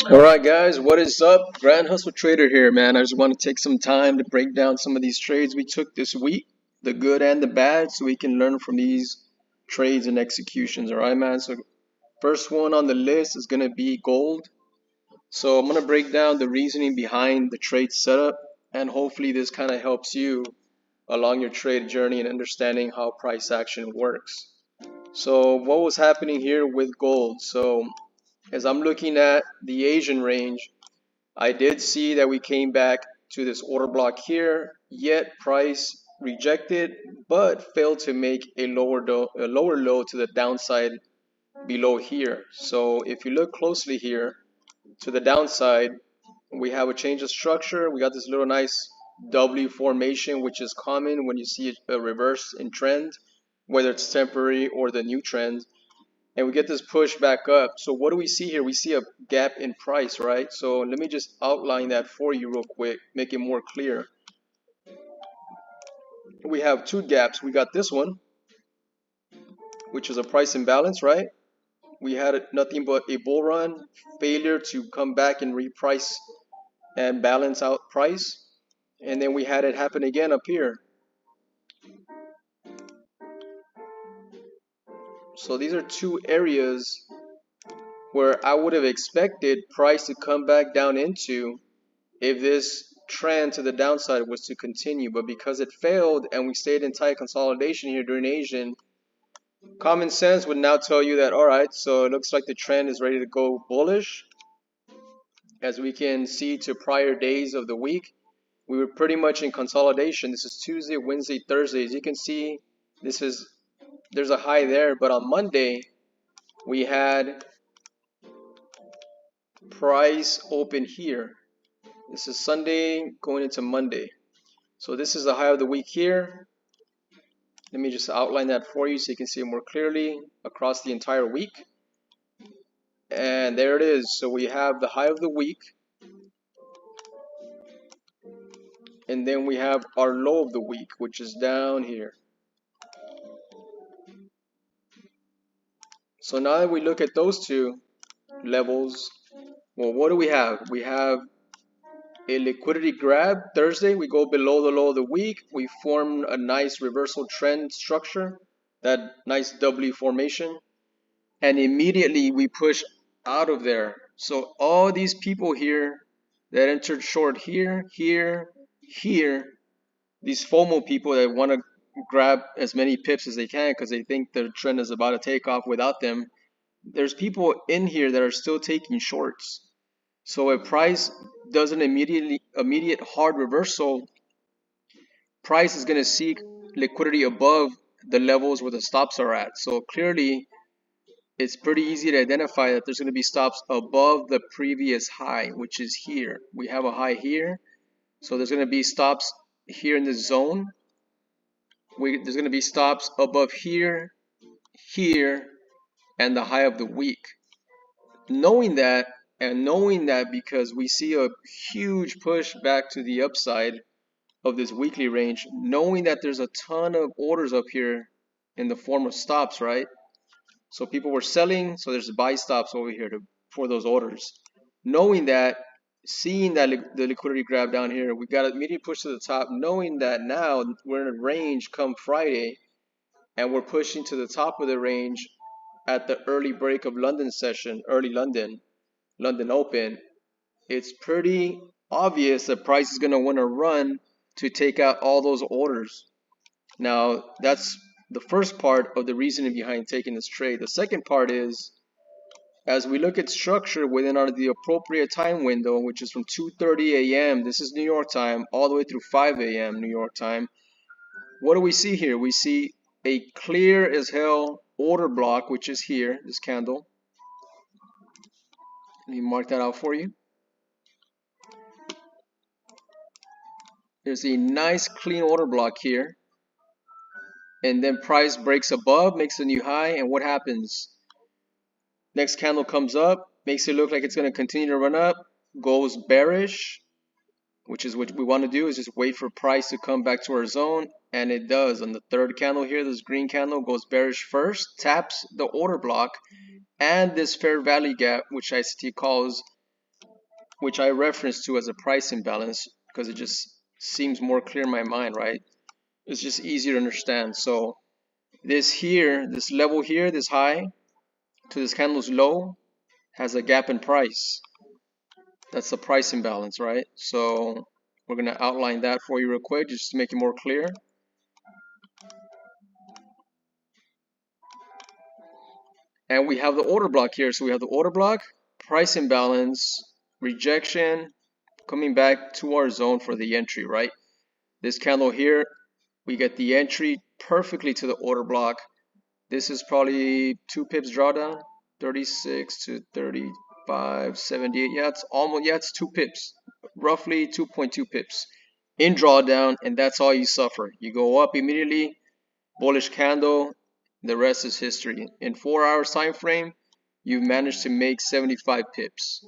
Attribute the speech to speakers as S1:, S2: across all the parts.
S1: All right, guys, what is up? Grand Hustle Trader here, man. I just want to take some time to break down some of these trades we took this week, the good and the bad, so we can learn from these trades and executions. All right, man. So, first one on the list is going to be gold. So, I'm going to break down the reasoning behind the trade setup, and hopefully, this kind of helps you along your trade journey and understanding how price action works. So, what was happening here with gold? So, as I'm looking at the Asian range, I did see that we came back to this order block here, yet price rejected, but failed to make a lower low to the downside below here. So if you look closely here to the downside, we have a change of structure. We got this little nice W formation, which is common when you see a reverse in trend, whether it's temporary or the new trend, and we get this push back up. So what do we see here? We see a gap in price, right? So let me just outline that for you real quick, make it more clear. We have two gaps. We got this one, which is a price imbalance, right? We had nothing but a bull run, failure to come back and reprice and balance out price. And then we had it happen again up here. So these are two areas where I would have expected price to come back down into if this trend to the downside was to continue. But because it failed and we stayed in tight consolidation here during Asian, common sense would now tell you that, all right, so it looks like the trend is ready to go bullish. As we can see to prior days of the week, we were pretty much in consolidation. This is Tuesday, Wednesday, Thursday. As you can see, there's a high there, but on Monday we had price open here. This is Sunday going into Monday. So this is the high of the week here. Let me just outline that for you so you can see it more clearly across the entire week. And there it is. So we have the high of the week. And then we have our low of the week, which is down here. So now that we look at those two levels, well, what do we have? We have a liquidity grab Thursday. We go below the low of the week. We form a nice reversal trend structure, that nice W formation. And immediately we push out of there. So all these people here that entered short here, these FOMO people that want to grab as many pips as they can because they think the trend is about to take off without them, there's people in here that are still taking shorts. So if price does an immediate hard reversal, price is going to seek liquidity above the levels where the stops are at. So clearly, it's pretty easy to identify that there's going to be stops above the previous high, which is here. We have a high here, so there's going to be stops here in this zone. There's going to be stops above here, and the high of the week. Knowing that, because we see a huge push back to the upside of this weekly range, knowing that there's a ton of orders up here in the form of stops, right? So people were selling, so there's buy stops over here for those orders. Knowing that, seeing that the liquidity grab down here, we got immediate push to the top, knowing that now we're in a range come Friday, and we're pushing to the top of the range at the early break of London session, early London Open. It's pretty obvious that price is going to want to run to take out all those orders. Now, that's the first part of the reasoning behind taking this trade. The second part is, as we look at structure within the appropriate time window, which is from 2:30 a.m., this is New York time, all the way through 5 a.m. New York time, what do we see here? We see a clear as hell order block, which is here, this candle. Let me mark that out for you. There's a nice clean order block here. And then price breaks above, makes a new high, and what happens? Next candle comes up, makes it look like it's going to continue to run up, goes bearish, which is what we want to do, is just wait for price to come back to our zone, and it does. On the third candle here, this green candle goes bearish first, taps the order block, and this fair value gap, which ICT calls which I reference to as a price imbalance because it just seems more clear in my mind, right? It's just easier to understand. So this here, this level here, this high to this candle's low has a gap in price. That's the price imbalance, right? So we're going to outline that for you real quick just to make it more clear. And we have the order block here. So we have the order block, price imbalance, rejection, coming back to our zone for the entry, right? This candle here, we get the entry perfectly to the order block. This is probably 2 pips drawdown, 36 to 35, 78. Yeah, it's almost, yeah, it's 2 pips, roughly 2.2 pips in drawdown, and that's all you suffer. You go up immediately, bullish candle, the rest is history. In 4 hours time frame, you've managed to make 75 pips,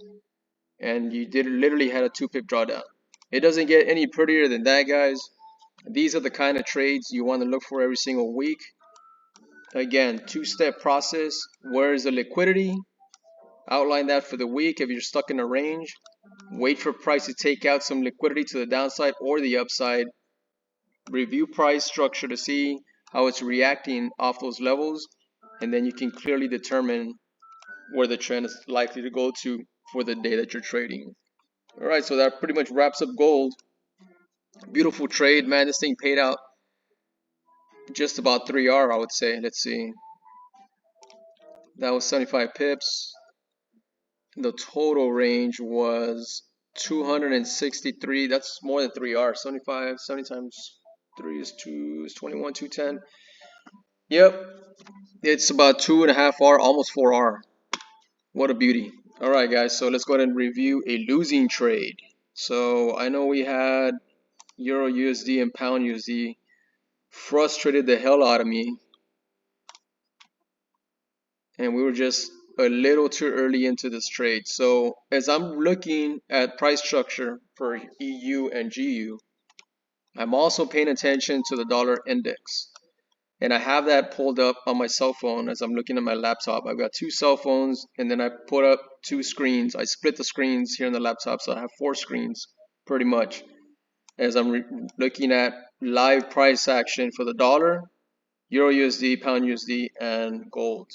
S1: and you did literally had a 2 pip drawdown. It doesn't get any prettier than that, guys. These are the kind of trades you want to look for every single week. Again, two-step process. Where is the liquidity? Outline that for the week if you're stuck in a range. Wait for price to take out some liquidity to the downside or the upside. Review price structure to see how it's reacting off those levels, and then you can clearly determine where the trend is likely to go to for the day that you're trading. All right, so that pretty much wraps up gold. Beautiful trade, man. This thing paid out just about 3R, I would say. Let's see. That was 75 pips. The total range was 263. That's more than 3R. 75, 70 times 3 is 2 is 21, 210. Yep. It's about 2.5R, almost 4R. What a beauty. All right, guys. So let's go ahead and review a losing trade. So I know we had Euro USD and Pound USD frustrated the hell out of me. And we were just a little too early into this trade. So as I'm looking at price structure for EU and GU, I'm also paying attention to the dollar index. And I have that pulled up on my cell phone as I'm looking at my laptop. I've got 2 cell phones, and then I put up 2 screens. I split the screens here on the laptop, so I have 4 screens pretty much as I'm looking at live price action for the dollar, Euro USD, Pound USD, and gold.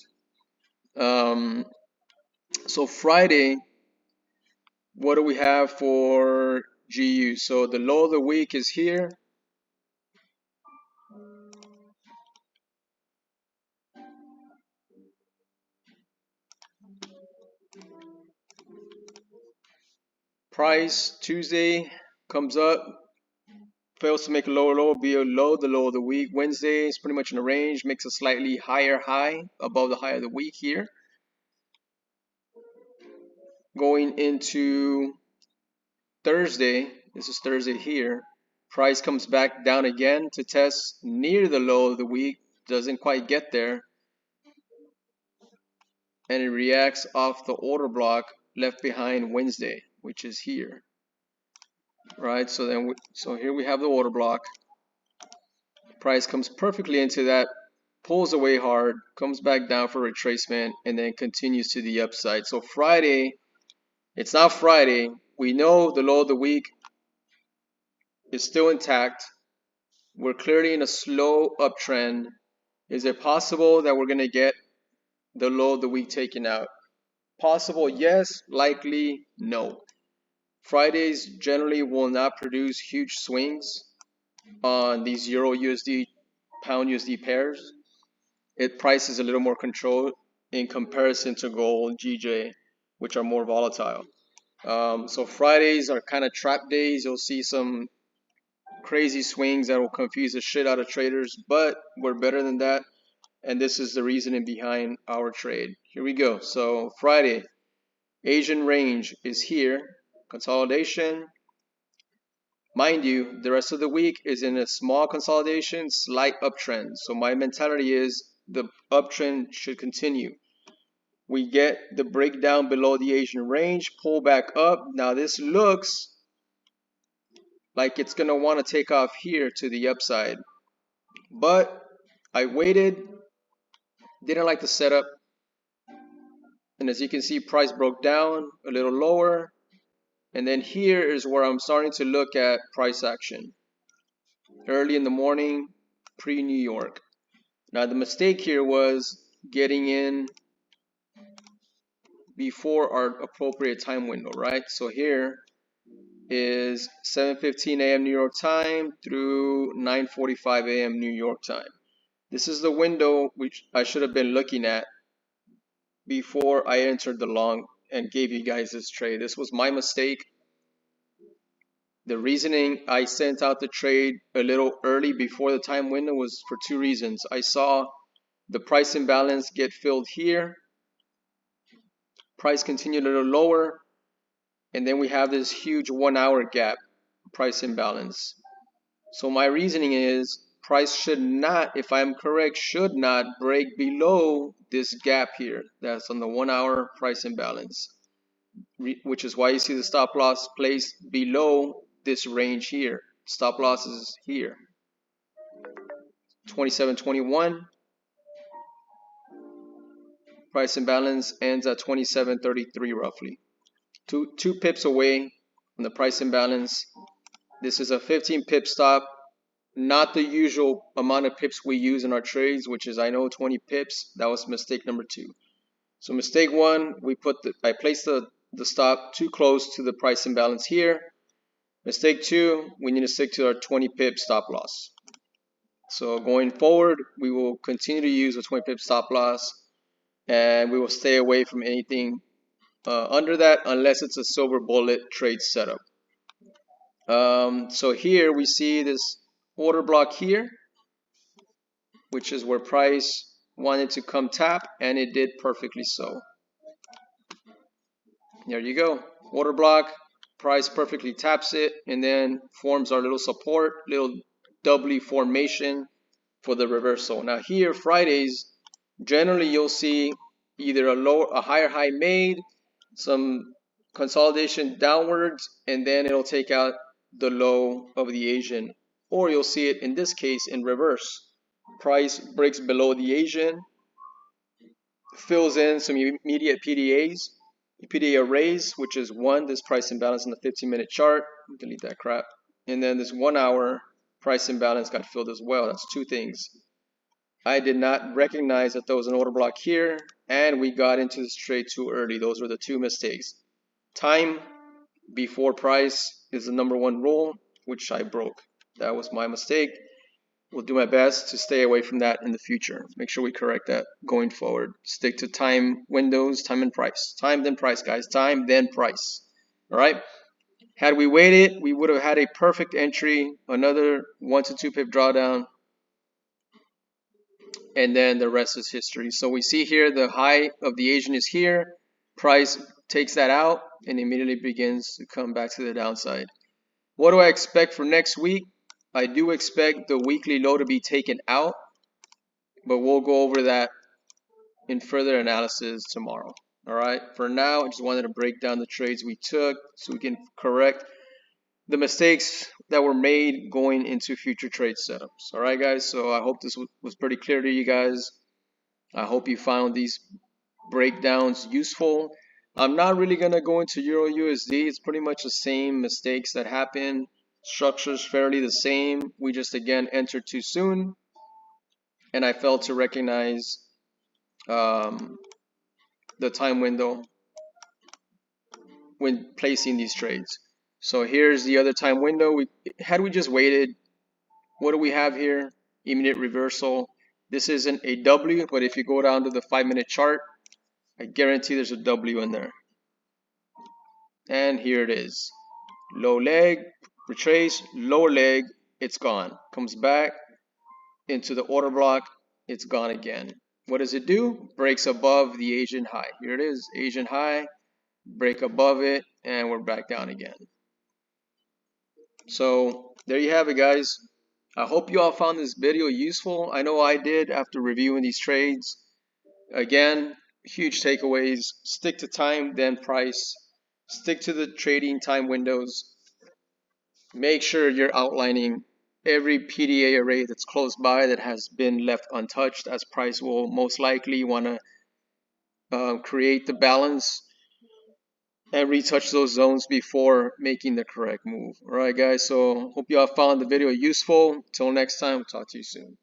S1: So Friday, what do we have for GU? So the low of the week is here. Price Tuesday comes up, fails to make a lower low, be a low, the low of the week. Wednesday is pretty much in a range, makes a slightly higher high above the high of the week here. Going into Thursday, this is Thursday here, price comes back down again to test near the low of the week, doesn't quite get there, and it reacts off the order block left behind Wednesday, which is here. Right, so here we have the order block. Price comes perfectly into that, pulls away hard, comes back down for retracement, and then continues to the upside. So Friday, it's not Friday. We know the low of the week is still intact. We're clearly in a slow uptrend. Is it possible that we're going to get the low of the week taken out? Possible, yes. Likely, no. Fridays generally will not produce huge swings on these Euro USD, Pound USD pairs. It prices a little more controlled in comparison to gold, GJ, which are more volatile. So Fridays are kind of trap days. You'll see some crazy swings that will confuse the shit out of traders, but we're better than that. And this is the reasoning behind our trade. Here we go. So Friday, Asian range is here. Consolidation. Mind you, the rest of the week is in a small consolidation, slight uptrend. So my mentality is the uptrend should continue. We get the breakdown below the Asian range, pull back up. Now this looks like it's going to want to take off here to the upside. But I waited, didn't like the setup. And as you can see, price broke down a little lower. And then here is where I'm starting to look at price action. Early in the morning, pre-New York. Now the mistake here was getting in before our appropriate time window, right? So here is 7:15 a.m. New York time through 9:45 a.m. New York time. This is the window which I should have been looking at before I entered the long and gave you guys this trade. This was my mistake. The reasoning I sent out the trade a little early before the time window was for two reasons. I saw the price imbalance get filled here, price continued a little lower, and then we have this huge 1 hour gap, price imbalance. So my reasoning is price should not, if I'm correct, should not break below this gap here that's on the 1 hour price imbalance, which is why you see the stop loss placed below this range here. Stop loss is here, 27.21. Price imbalance ends at 27.33 roughly. Two pips away from the price imbalance. This is a 15 pip stop, not the usual amount of pips we use in our trades, which is, I know, 20 pips. That was mistake number two. So mistake one, I placed the stop too close to the price imbalance here. Mistake two, we need to stick to our 20 pip stop loss. So going forward, we will continue to use a 20 pip stop loss, and we will stay away from anything under that unless it's a silver bullet trade setup. So here we see this order block here, which is where price wanted to come tap, and it did perfectly so. There you go. Order block, price perfectly taps it, and then forms our little support, little W formation for the reversal. Now here, Fridays, generally you'll see either a higher high made, some consolidation downwards, and then it'll take out the low of the Asian. Or you'll see it in this case in reverse. Price breaks below the Asian, fills in some immediate PDA arrays, which is one, this price imbalance in the 15-minute chart. Delete that crap. And then this 1 hour price imbalance got filled as well. That's two things. I did not recognize that there was an order block here, and we got into this trade too early. Those were the two mistakes. Time before price is the number one rule, which I broke. That was my mistake. We'll do my best to stay away from that in the future. Make sure we correct that going forward. Stick to time windows, time and price. Time then price, guys. Time then price. All right. Had we waited, we would have had a perfect entry, another 1 to 2 pip drawdown, and then the rest is history. So we see here the high of the Asian is here. Price takes that out and immediately begins to come back to the downside. What do I expect for next week? I do expect the weekly low to be taken out, but we'll go over that in further analysis tomorrow. All right. For now, I just wanted to break down the trades we took so we can correct the mistakes that were made going into future trade setups. All right, guys. So I hope this was pretty clear to you guys. I hope you found these breakdowns useful. I'm not really going to go into Euro USD. It's pretty much the same mistakes that happen. Structure's fairly the same. We just, again, entered too soon. And I failed to recognize the time window when placing these trades. So here's the other time window. Had we just waited, what do we have here? Immediate reversal. This isn't a W, but if you go down to the 5-minute chart, I guarantee there's a W in there. And here it is. Low leg, retrace, lower leg, it's gone. Comes back into the order block, it's gone again. What does it do? Breaks above the Asian high. Here it is, Asian high, break above it, and we're back down again. So there you have it, guys. I hope you all found this video useful. I know I did after reviewing these trades. Again, huge takeaways. Stick to time, then price. Stick to the trading time windows. Make sure you're outlining every PDA array that's close by that has been left untouched, as price will most likely want to create the balance and retouch those zones before making the correct move. All right, guys. So hope you all found the video useful. Till next time, talk to you soon.